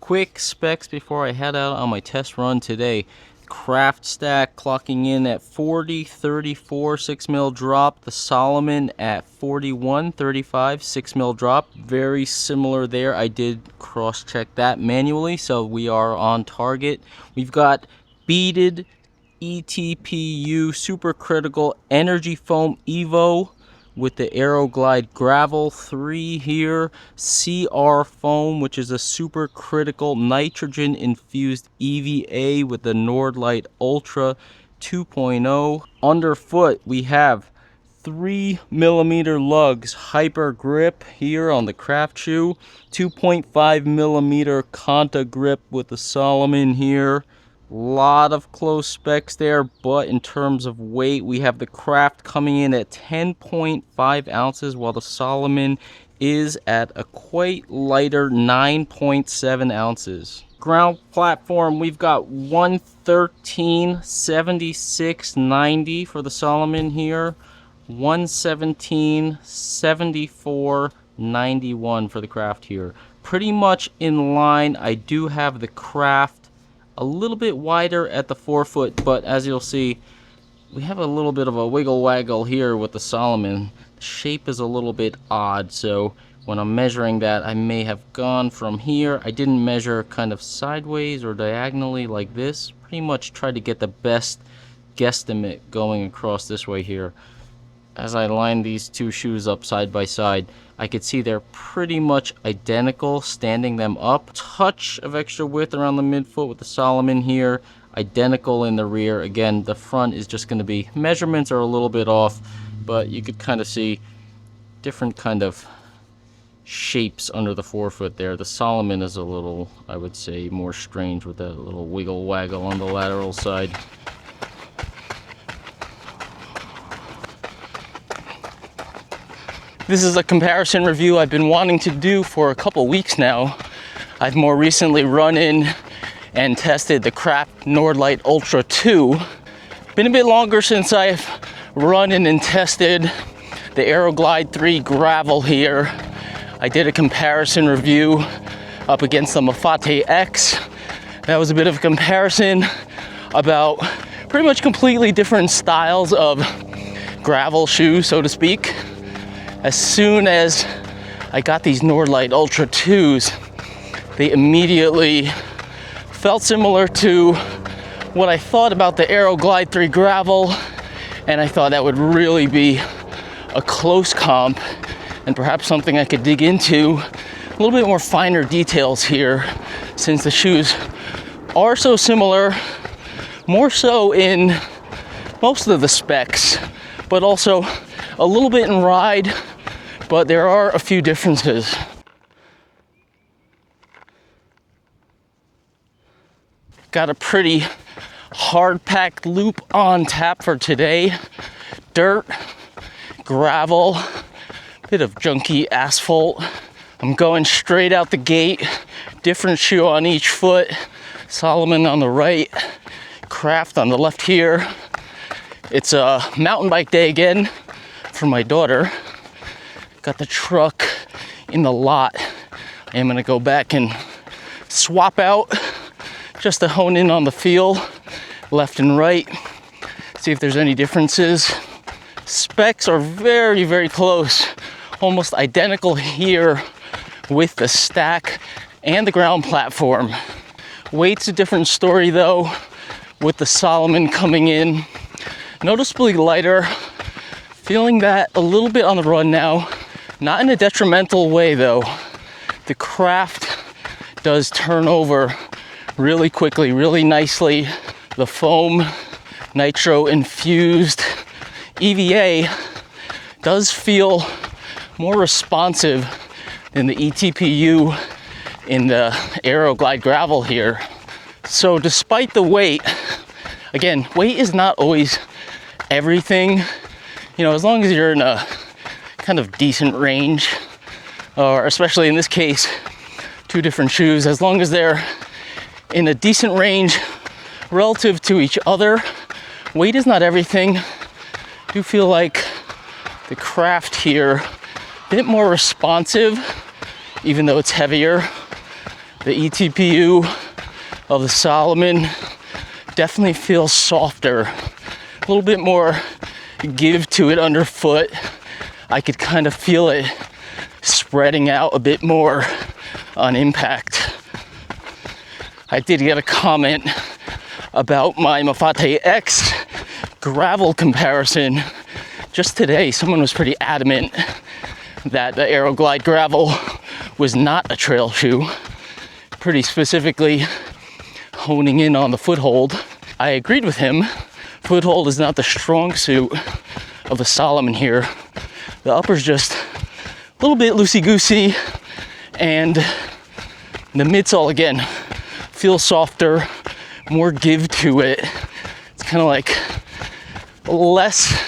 quick specs before I head out on my test run today. Craft stack clocking in at 40.34 6mm drop. The Salomon at 41.35 6mm drop. Very similar there. I did cross check that manually, so we are on target. We've got beaded ETPU supercritical energy foam Evo with the Aero Glide Gravel 3 here, CR foam, which is a supercritical nitrogen infused EVA with the Nordlite Ultra 2.0. Underfoot we have 3mm lugs hyper grip here on the Craft shoe, 2.5mm Conta grip with the Salomon here. Lot of close specs there, but in terms of weight, we have the Craft coming in at 10.5 ounces, while the Salomon is at a quite lighter 9.7 ounces. Ground platform, we've got 113.76.90 for the Salomon here, 117.74.91 for the Craft here. Pretty much in line. I do have the Craft a little bit wider at the forefoot, but as you'll see, we have a little bit of a wiggle waggle here with the Salomon. The shape is a little bit odd, so when I'm measuring that, I may have gone from here. I didn't measure kind of sideways or diagonally like this. Pretty much tried to get the best guesstimate going across this way here. As I line these two shoes up side by side, I could see they're pretty much identical standing them up. Touch of extra width around the midfoot with the Salomon here, identical in the rear. Again, the front is just going to be, measurements are a little bit off, but you could kind of see different kind of shapes under the forefoot there. The Salomon is a little, I would say, more strange with that little wiggle waggle on the lateral side. This is a comparison review I've been wanting to do for a couple weeks now. I've more recently run in and tested the Craft Nordlite Ultra 2. Been a bit longer since I've run in and tested the Aero Glide 3 Gravel here. I did a comparison review up against the Mafate X. That was a bit of a comparison about pretty much completely different styles of gravel shoes, so to speak. As soon as I got these Nordlite Ultra 2s, they immediately felt similar to what I thought about the Aero Glide 3 Gravel, and I thought that would really be a close comp and perhaps something I could dig into. A little bit more finer details here, since the shoes are so similar, more so in most of the specs, but also a little bit in ride, but there are a few differences. Got a pretty hard-packed loop on tap for today. Dirt, gravel, bit of junky asphalt. I'm going straight out the gate. Different shoe on each foot. Salomon on the right, Craft on the left here. It's a mountain bike day again for my daughter. Got the truck in the lot. I am gonna go back and swap out just to hone in on the feel, left and right, see if there's any differences. Specs are very, very close, almost identical here with the stack and the ground platform. Weight's a different story though, with the Salomon coming in noticeably lighter. Feeling that a little bit on the run now, not in a detrimental way though. The Craft does turn over really quickly, really nicely. The foam, nitro infused EVA does feel more responsive than the ETPU in the Aero Glide Gravel here. So despite the weight, again, weight is not always everything. You know, as long as you're in a kind of decent range, or especially in this case, two different shoes, as long as they're in a decent range relative to each other, weight is not everything. I do feel like the Craft here, a bit more responsive, even though it's heavier. The ETPU of the Salomon definitely feels softer, a little bit more give to it underfoot. I could kind of feel it spreading out a bit more on impact. I did get a comment about my Mafate X gravel comparison just today. Someone was pretty adamant that the Aero Glide gravel was not a trail shoe, pretty specifically honing in on the foothold. I agreed with him. Foothold is not the strong suit of the Salomon here. The upper's just a little bit loosey-goosey, and the midsole again feels softer, more give to it. It's kind of like less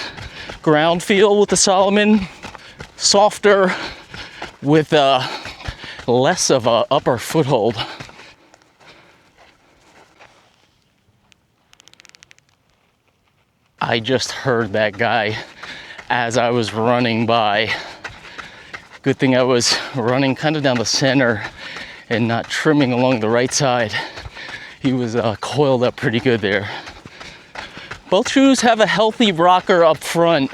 ground feel with the Salomon, softer with less of a upper foothold. I just heard that guy as I was running by. Good thing I was running kind of down the center and not trimming along the right side. He was coiled up pretty good there. Both shoes have a healthy rocker up front.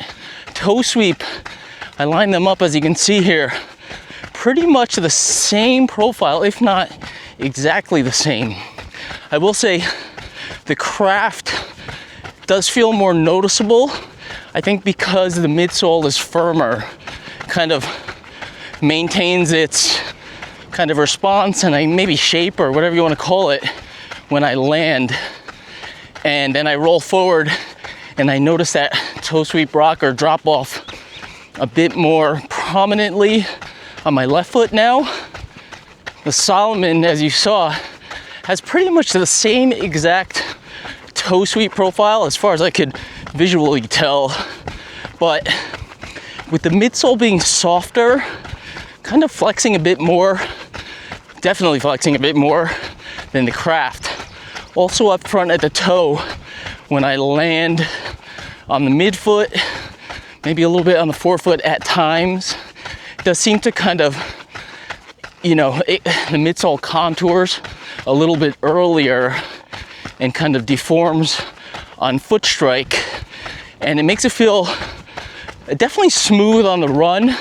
Toe sweep, I lined them up as you can see here. Pretty much the same profile, if not exactly the same. I will say the Craft does feel more noticeable. I think because the midsole is firmer, kind of maintains its kind of response and maybe shape or whatever you want to call it when I land. And then I roll forward and I notice that toe sweep rocker drop off a bit more prominently on my left foot now. The Salomon, as you saw, has pretty much the same exact toe sweep profile as far as I could visually tell, but with the midsole being softer, kind of flexing a bit more, definitely flexing a bit more than the Craft. Also up front at the toe, when I land on the midfoot, maybe a little bit on the forefoot at times, it does seem to kind of, the midsole contours a little bit earlier and kind of deforms on foot strike, and it makes it feel definitely smooth on the run,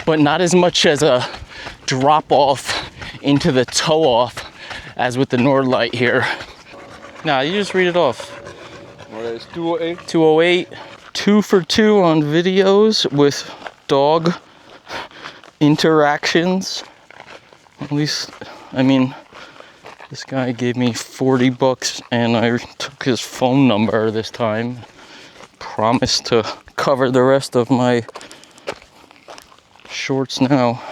but not as much as a drop off into the toe off as with the Nordlite here. Nah, you just read it off. Well, it's 208. 208. 2 for 2 on videos with dog interactions. At least, this guy gave me 40 bucks and I took his phone number this time. Promised to cover the rest of my shorts now.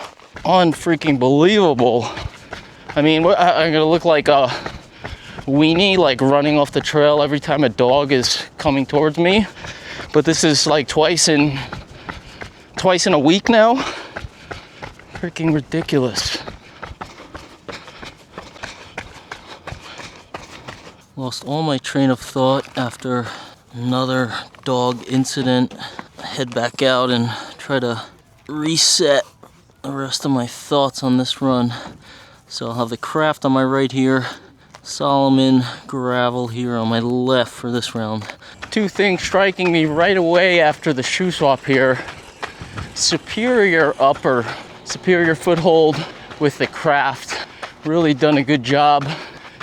Unfreaking believable. I'm gonna look like a weenie, like running off the trail every time a dog is coming towards me. But this is like twice in a week now. Freaking ridiculous. Lost all my train of thought after another dog incident. Head back out and try to reset the rest of my thoughts on this run. So I'll have the Craft on my right here, Salomon gravel here on my left for this round. Two things striking me right away after the shoe swap here. Superior upper, superior foothold with the Craft. Really done a good job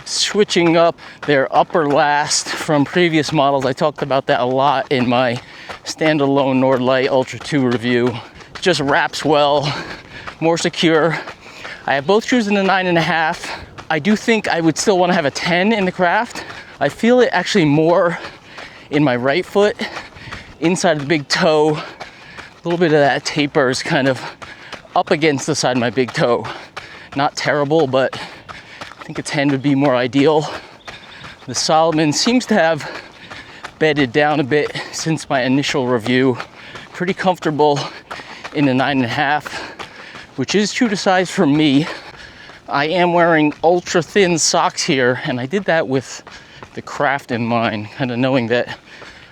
switching up their upper last from previous models. I talked about that a lot in my standalone Nordlite Ultra 2 review. Just wraps well, more secure. I have both shoes in the 9.5. I do think I would still want to have a 10 in the Craft. I feel it actually more in my right foot, inside of the big toe. A little bit of that taper is kind of up against the side of my big toe. Not terrible, but I think a 10 would be more ideal. The Salomon seems to have bedded down a bit since my initial review. Pretty comfortable in the 9.5, which is true to size for me. I am wearing ultra thin socks here, and I did that with the Craft in mind, kind of knowing that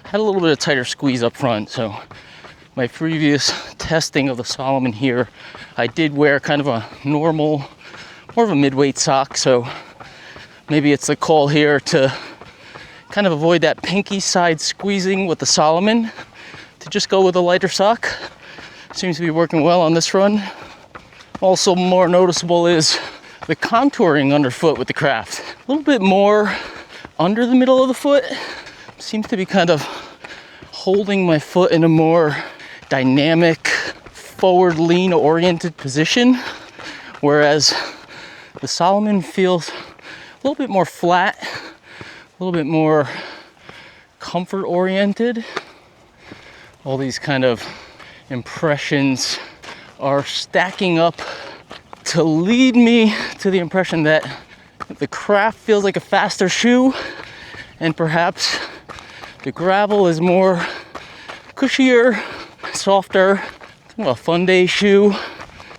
I had a little bit of tighter squeeze up front. So my previous testing of the Salomon here, I did wear kind of a normal more of a mid-weight sock, so maybe it's the call here to kind of avoid that pinky side squeezing with the Salomon, to just go with a lighter sock. Seems to be working well on this run. Also more noticeable is the contouring underfoot with the Craft. A little bit more under the middle of the foot. Seems to be kind of holding my foot in a more dynamic, forward lean oriented position, whereas the Salomon feels a little bit more flat, a little bit more comfort oriented. All these kind of impressions are stacking up to lead me to the impression that the Craft feels like a faster shoe, and perhaps the Gravel is more cushier, softer, kind of a fun day shoe.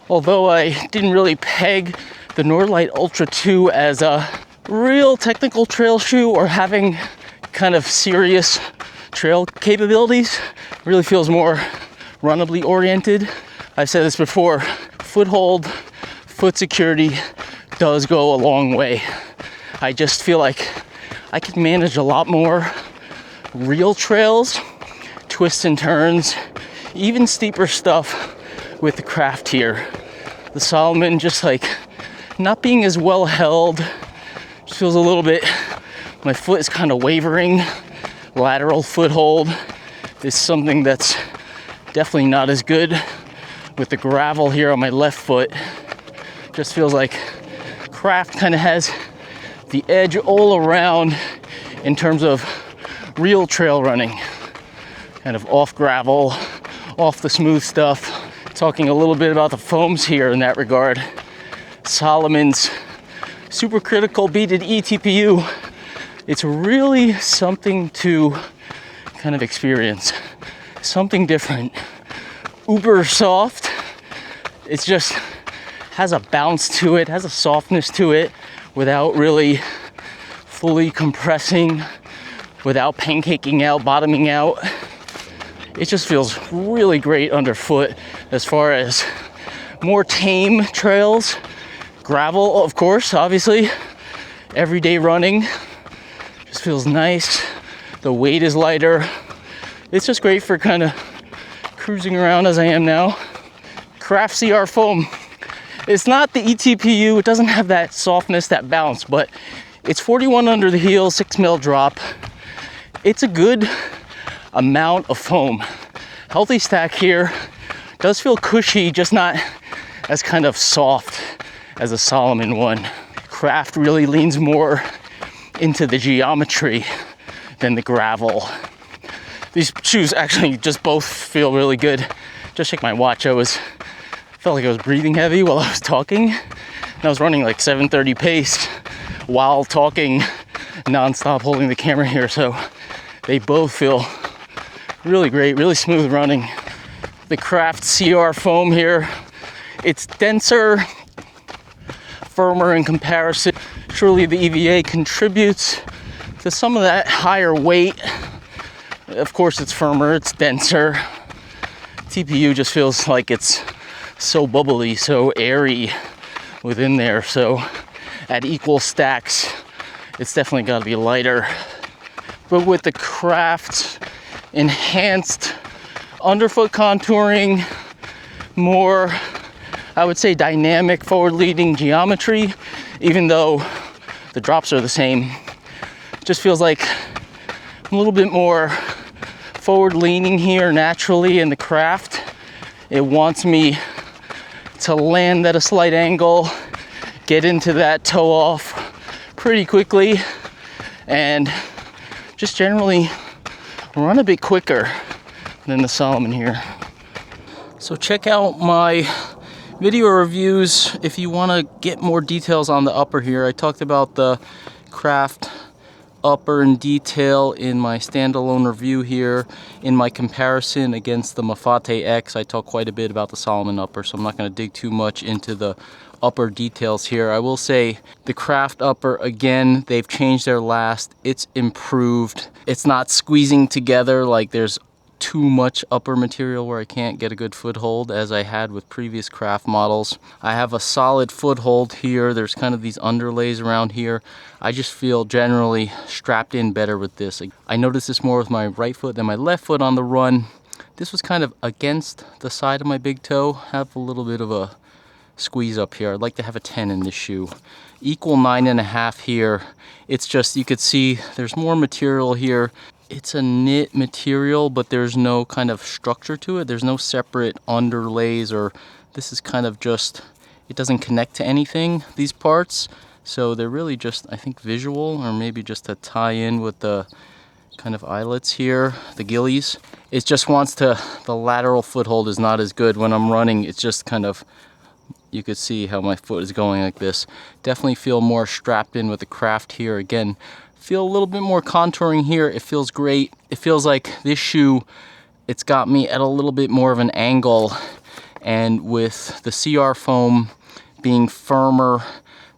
Although I didn't really peg the Nordlite Ultra 2 as a real technical trail shoe or having kind of serious trail capabilities, it really feels more runnably oriented. I've said this before, foothold, foot security does go a long way. I just feel like I could manage a lot more real trails, twists and turns, even steeper stuff with the Craft here. The Salomon just like not being as well held, just feels a little bit, my foot is kind of wavering. Lateral foothold is something that's definitely not as good with the Gravel here on my left foot. Just feels like Craft kind of has the edge all around in terms of real trail running, kind of off gravel, off the smooth stuff. Talking a little bit about the foams here in that regard. Salomon's supercritical beaded eTPU, it's really something to kind of experience, something different. Uber soft, it's just has a bounce to it, has a softness to it without really fully compressing, without pancaking out, bottoming out. It just feels really great underfoot as far as more tame trails. Gravel, of course, obviously. Everyday running just feels nice. The weight is lighter. It's just great for kind of cruising around as I am now. Craft CR foam. It's not the eTPU, it doesn't have that softness, that bounce, but it's 41 under the heel, 6 mil drop. It's a good amount of foam. Healthy stack here. Does feel cushy, just not as kind of soft as a Salomon one. Craft really leans more into the geometry than the Gravel. These shoes actually just both feel really good. Just check my watch, felt like I was breathing heavy while I was talking. And I was running like 7:30 pace while talking non-stop, holding the camera here. So they both feel really great, really smooth running. The Craft CR foam here, it's denser, firmer in comparison. Surely the EVA contributes to some of that higher weight. Of course it's firmer, it's denser. TPU just feels like it's so bubbly, so airy within there. So at equal stacks, it's definitely got to be lighter. But with the Craft enhanced underfoot contouring, more, I would say, dynamic forward-leading geometry, even though the drops are the same, just feels like I'm a little bit more forward-leaning here naturally in the Craft. It wants me to land at a slight angle, get into that toe off pretty quickly, and just generally run a bit quicker than the Salomon here. So check out my video reviews if you want to get more details on the upper here. I talked about the Craft upper in detail in my standalone review here. In my comparison against the Mafate X, I talk quite a bit about the Salomon upper, so I'm not going to dig too much into the upper details here. I will say the Craft upper, again, they've changed their last. It's improved. It's not squeezing together like there's too much upper material where I can't get a good foothold as I had with previous Craft models. I have a solid foothold here. There's kind of these underlays around here. I just feel generally strapped in better with this. I notice this more with my right foot than my left foot on the run. This was kind of against the side of my big toe. Have a little bit of a squeeze up here. I'd like to have a 10 in this shoe. Equal 9.5 here. It's just, you could see there's more material here. It's a knit material, but there's no kind of structure to it. There's no separate underlays, or this is kind of just, it doesn't connect to anything, these parts. So they're really just, I think, visual, or maybe just to tie in with the kind of eyelets here, the gillies. It just wants to, the lateral foothold is not as good when I'm running. It's just kind of, you could see how my foot is going like this. Definitely feel more strapped in with the Craft here. Again, feel a little bit more contouring here. It feels great. It feels like this shoe, it's got me at a little bit more of an angle, and with the CR foam being firmer,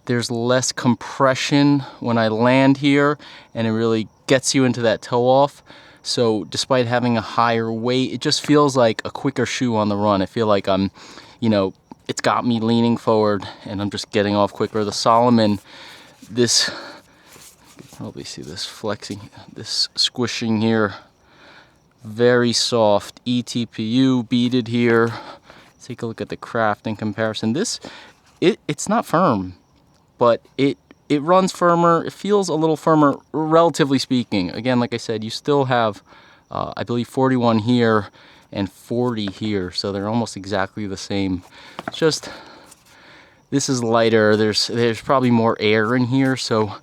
there's less compression when I land here, and it really gets you into that toe off. So despite having a higher weight, it just feels like a quicker shoe on the run. I feel like I'm, you know, it's got me leaning forward and I'm just getting off quicker. The Salomon, this, you can probably see this flexing, this squishing here, very soft. ETPU beaded here. Take a look at the Craft in comparison. This, it's not firm, but it runs firmer. It feels a little firmer, relatively speaking. Again, like I said, you still have, I believe, 41 here and 40 here, so they're almost exactly the same. It's just, this is lighter. There's probably more air in here, so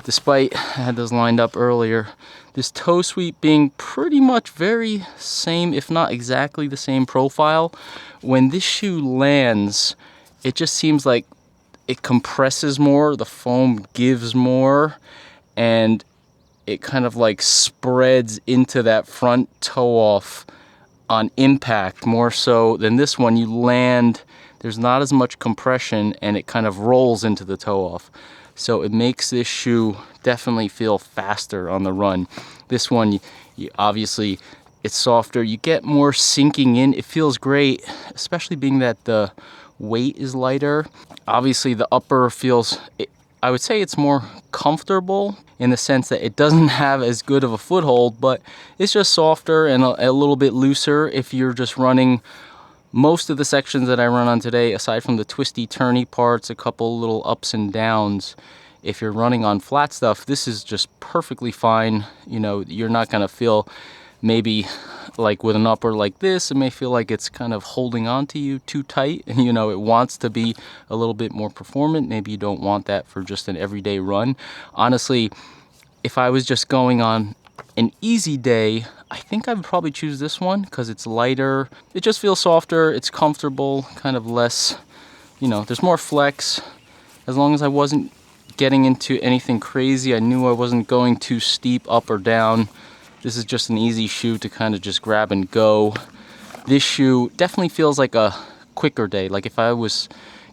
despite, I had those lined up earlier, this toe sweep being pretty much very same, if not exactly the same profile, when this shoe lands, it just seems like it compresses more, the foam gives more, and it kind of like spreads into that front toe off on impact more so than this one. You land, there's not as much compression, and it kind of rolls into the toe off. So it makes this shoe definitely feel faster on the run. This one, you obviously, it's softer. You get more sinking in. It feels great, especially being that the weight is lighter. Obviously the upper feels, I would say it's more comfortable in the sense that it doesn't have as good of a foothold, but it's just softer and a little bit looser if you're just running most of the sections that I run on today, aside from the twisty turny parts, a couple little ups and downs. If you're running on flat stuff, this is just perfectly fine. You know, you're not gonna feel, maybe like with an upper like this, it may feel like it's kind of holding on to you too tight. You know, it wants to be a little bit more performant. Maybe you don't want that for just an everyday run. Honestly, if I was just going on an easy day, I think I would probably choose this one because it's lighter. It just feels softer. It's comfortable, kind of less, you know, there's more flex. As long as I wasn't getting into anything crazy, I knew I wasn't going too steep up or down. This is just an easy shoe to kind of just grab and go. This shoe definitely feels like a quicker day. Like if I was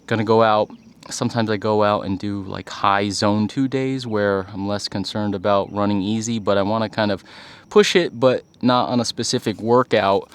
gonna go out, sometimes I go out and do like high zone 2 days where I'm less concerned about running easy, but I wanna kind of push it, but not on a specific workout.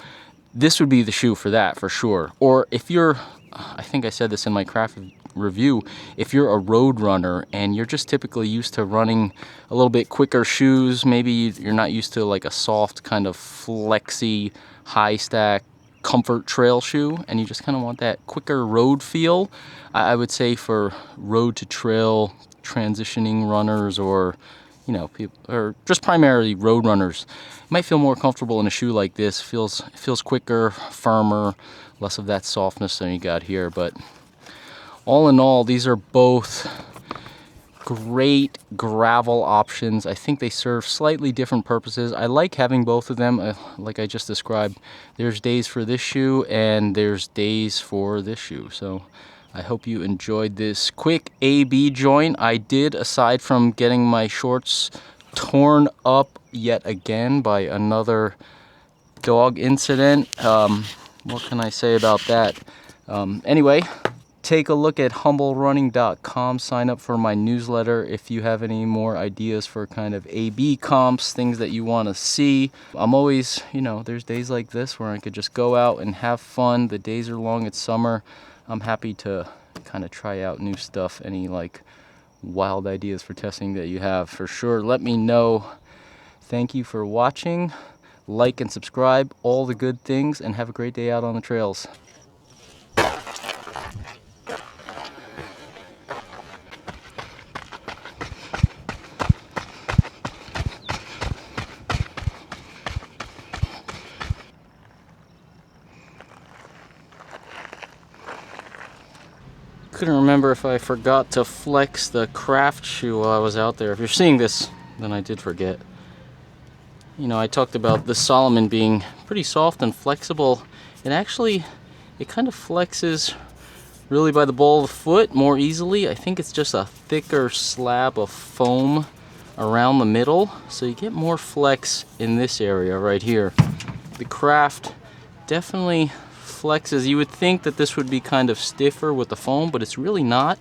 This would be the shoe for that, for sure. Or if you're, I think I said this in my Craft review, if you're a road runner and you're just typically used to running a little bit quicker shoes, maybe you're not used to like a soft kind of flexy high stack comfort trail shoe and you just kind of want that quicker road feel, I would say for road to trail transitioning runners, or you know, people, or just primarily road runners, might feel more comfortable in a shoe like this. Feels quicker, firmer, less of that softness than you got here. But all in all, these are both great gravel options. I think they serve slightly different purposes. I like having both of them. Like I just described, there's days for this shoe and there's days for this shoe. So I hope you enjoyed this quick A/B joint. I did, aside from getting my shorts torn up yet again by another dog incident. What can I say about that? Anyway, take a look at humblerunning.com. Sign up for my newsletter if you have any more ideas for kind of A/B comps, things that you want to see. I'm always, you know, there's days like this where I could just go out and have fun. The days are long, it's summer. I'm happy to kind of try out new stuff. Any like wild ideas for testing that you have, for sure, let me know. Thank you for watching. Like and subscribe, all the good things, and have a great day out on the trails. Couldn't remember if I forgot to flex the Craft shoe while I was out there. If you're seeing this, then I did forget. You know, I talked about the Salomon being pretty soft and flexible. It actually, it kind of flexes really by the ball of the foot more easily. I think it's just a thicker slab of foam around the middle, so you get more flex in this area right here. The Craft definitely flexes. You would think that this would be kind of stiffer with the foam, but it's really not.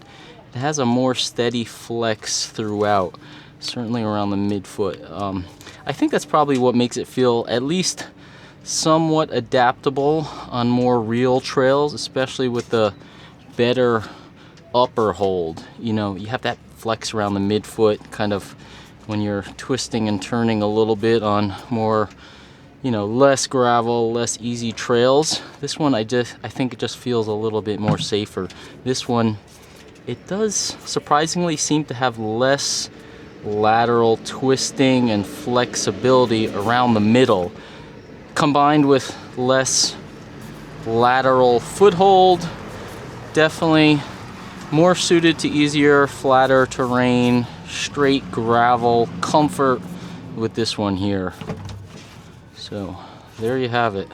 It has a more steady flex throughout, certainly around the midfoot. I think that's probably what makes it feel at least somewhat adaptable on more real trails, especially with the better upper hold. You know, you have that flex around the midfoot kind of when you're twisting and turning a little bit on more, you know, less gravel, less easy trails. This one I think it just feels a little bit more safer. This one, it does surprisingly seem to have less lateral twisting and flexibility around the middle, combined with less lateral foothold. Definitely more suited to easier, flatter terrain, straight gravel comfort with this one here. So there you have it.